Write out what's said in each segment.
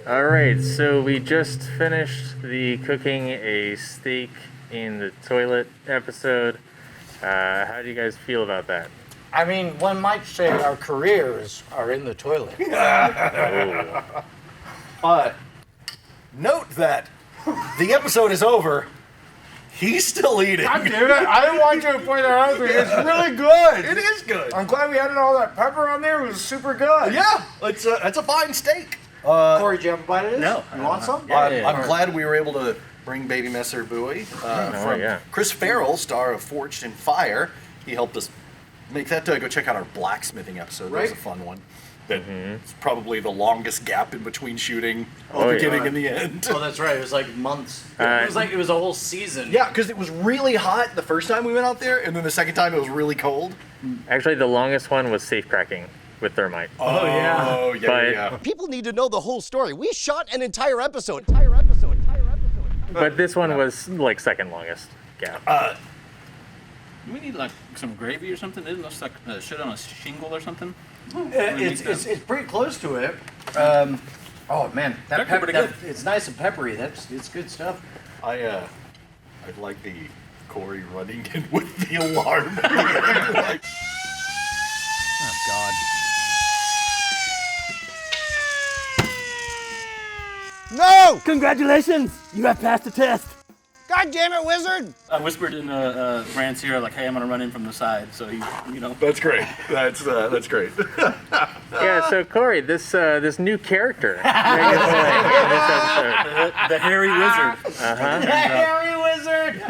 All right, so we just finished the cooking a steak in the toilet episode. How do you guys feel about that? I mean, one might say our careers are in the toilet. But note that the episode is over. He's still eating. God damn it, I didn't want you to point that out to me. It's really good. It is good. I'm glad we added all that pepper on there. It was super good. Yeah, it's a fine steak. Corey, did you have a bite of this? No. You want some? I'm glad we were able to bring Baby Messer Buoy from Chris Farrell, star of Forged in Fire. He helped us make that. Go check out our blacksmithing episode. That was a fun one. It's probably the longest gap in between shooting the beginning and the end. Oh, that's right. It was like months. It was a whole season. Yeah, because it was really hot the first time we went out there, and then the second time it was really cold. Actually, the longest one was safe cracking with thermite. Oh yeah. People need to know the whole story. We shot an entire episode. But this one was like second longest gap. Do we need like some gravy or something? Isn't this like shit on a shingle or something? It's pretty close to it. Oh man, that pepper, pretty good. it's nice and peppery. It's good stuff. I'd like the Cory running in with the alarm. Oh, God. No! Congratulations! You have passed the test. God damn it, wizard! I whispered in Brandt's ear like, "Hey, I'm gonna run in from the side," so you know. That's great. That's great. Yeah, so Cory, this new character in this episode. The hairy wizard. Harry wizard!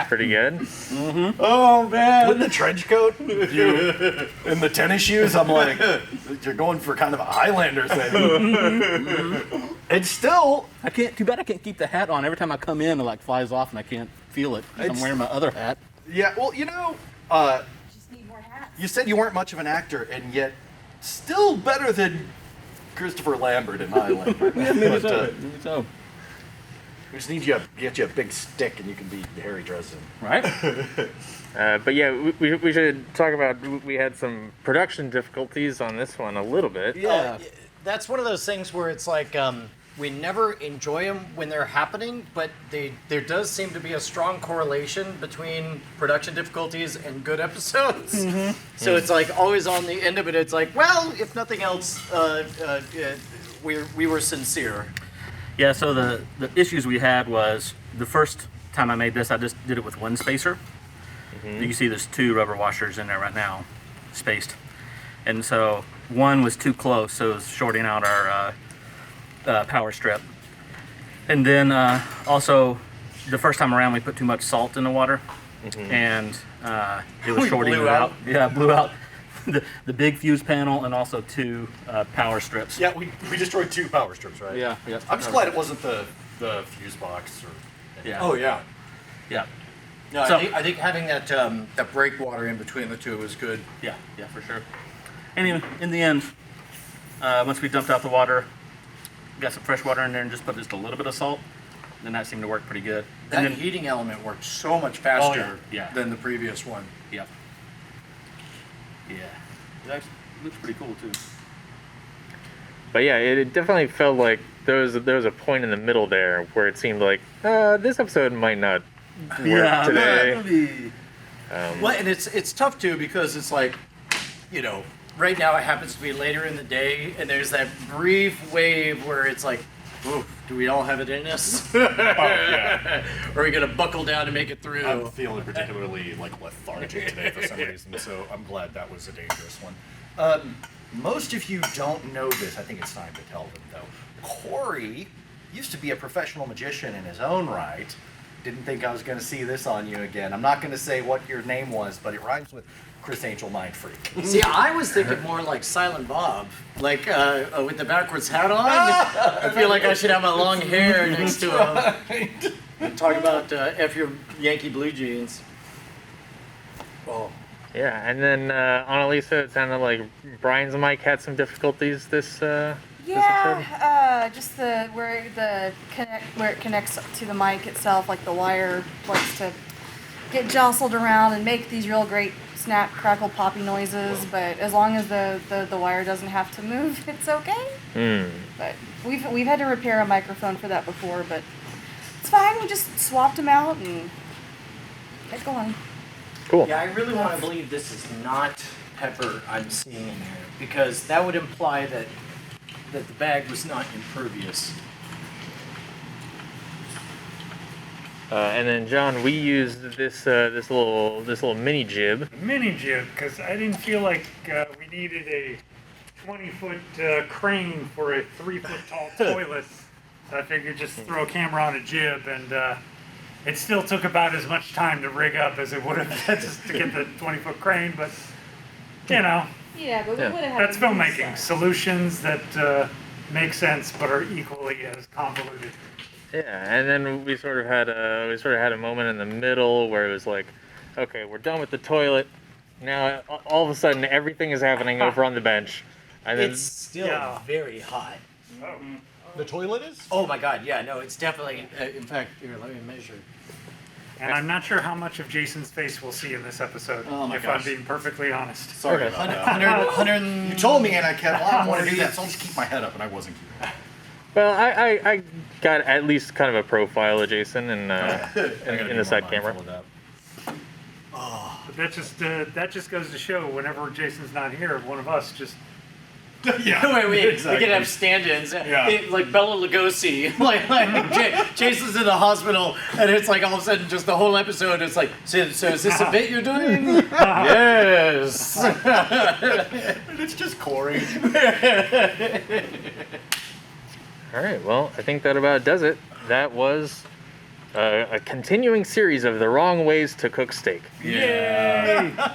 Pretty good. Oh man! With the trench coat and the tennis shoes, I'm like, you're going for kind of a Highlander thing. It's still. Too bad I can't keep the hat on. Every time I come in, it like flies off and I can't feel it. I'm wearing my other hat. Yeah, well, Just need more hats. you said you weren't much of an actor, and yet still better than Christopher Lambert in Highlander. Maybe so. We just need to get you a big stick, and you can be Harry Dresden. Right? But yeah, we should talk about, we had some production difficulties on this one a little bit. Yeah, that's one of those things where it's like we never enjoy them when they're happening, but there does seem to be a strong correlation between production difficulties and good episodes. So it's like always on the end of it. It's like, well, if nothing else, we were sincere. Yeah, so the issues we had was the first time I made this, I just did it with one spacer. You can see there's 2 rubber washers in there right now, spaced. And so one was too close, so it was shorting out our power strip. And then also, the first time around we put too much salt in the water, and it was shorting it out. Yeah, blew out the big fuse panel and also 2 power strips. Yeah, we destroyed 2 power strips, right? Yeah. I'm just glad it wasn't the fuse box. Yeah. Oh yeah. Yeah. No, So- I think having that breakwater in between the two was good. Yeah, for sure. Anyway, in the end, once we dumped out the water, got some fresh water in there and just put just a little bit of salt, then that seemed to work pretty good. That And then, heating element worked so much faster yeah. than the previous one. yeah. It actually looks pretty cool too. But yeah, it definitely felt like there was a point in the middle there where it seemed like this episode might not work today. Well, and it's tough too because it's like, right now it happens to be later in the day, and there's that brief wave where it's like, ooh, do we all have it in us? Or are we gonna buckle down and make it through? I'm feeling particularly lethargic today for some reason, so I'm glad that was a dangerous one. Most of you don't know this. I think it's time to tell them, though. Cory used to be a professional magician in his own right. Didn't think I was going to see this on you again. I'm not going to say what your name was, but it rhymes with Chris Angel Mind Freak. See, I was thinking more like Silent Bob, like with the backwards hat on. I feel like I should have my long hair next to him. And talk about F your Yankee blue jeans. Oh. Yeah, and then Annaliese, it sounded like Brian's mic had some difficulties this episode. Just where it connects to the mic itself, like the wire likes to get jostled around and make these real great snap, crackle, poppy noises, but as long as the wire doesn't have to move, it's okay. But we've had to repair a microphone for that before, but it's fine. We just swapped them out and kept going. Cool. Yeah, I really want to believe this is not pepper I'm seeing in there, because that would imply that the bag was not impervious. And then John, we used this little mini jib. Mini jib, because I didn't feel like we needed a 20-foot crane for a 3-foot tall toilet. So I figured just throw a camera on a jib, and it still took about as much time to rig up as it would have just to get the 20-foot crane. But you know, Yeah, but we would have had that's to move filmmaking. some. Solutions that make sense but are equally as convoluted. Yeah, and then we sort of had a moment in the middle where it was like, okay, we're done with the toilet. Now all of a sudden everything is happening over on the bench, and then It's still Yeah. very hot. The toilet is? Oh my god, yeah, no, it's definitely, in fact, here, let me measure. And I'm not sure how much of Jason's face we'll see in this episode, Oh my if gosh. I'm being perfectly honest. Sorry Okay. about that. 100, You told me, and I kept, well, I want to do that, so I'll just keep my head up, and I wasn't keeping it. well, I got at least kind of a profile of Jason in the side camera. But that just goes to show whenever Jason's not here, one of us just Wait, we exactly. can have stand-ins, Yeah. like Bela Lugosi, like Jason's in the hospital, and it's like all of a sudden, just the whole episode, it's like, so is this a bit you're doing? Yes. It's just Cory. All right, well, I think that about does it. That was a continuing series of the wrong ways to cook steak. Yeah.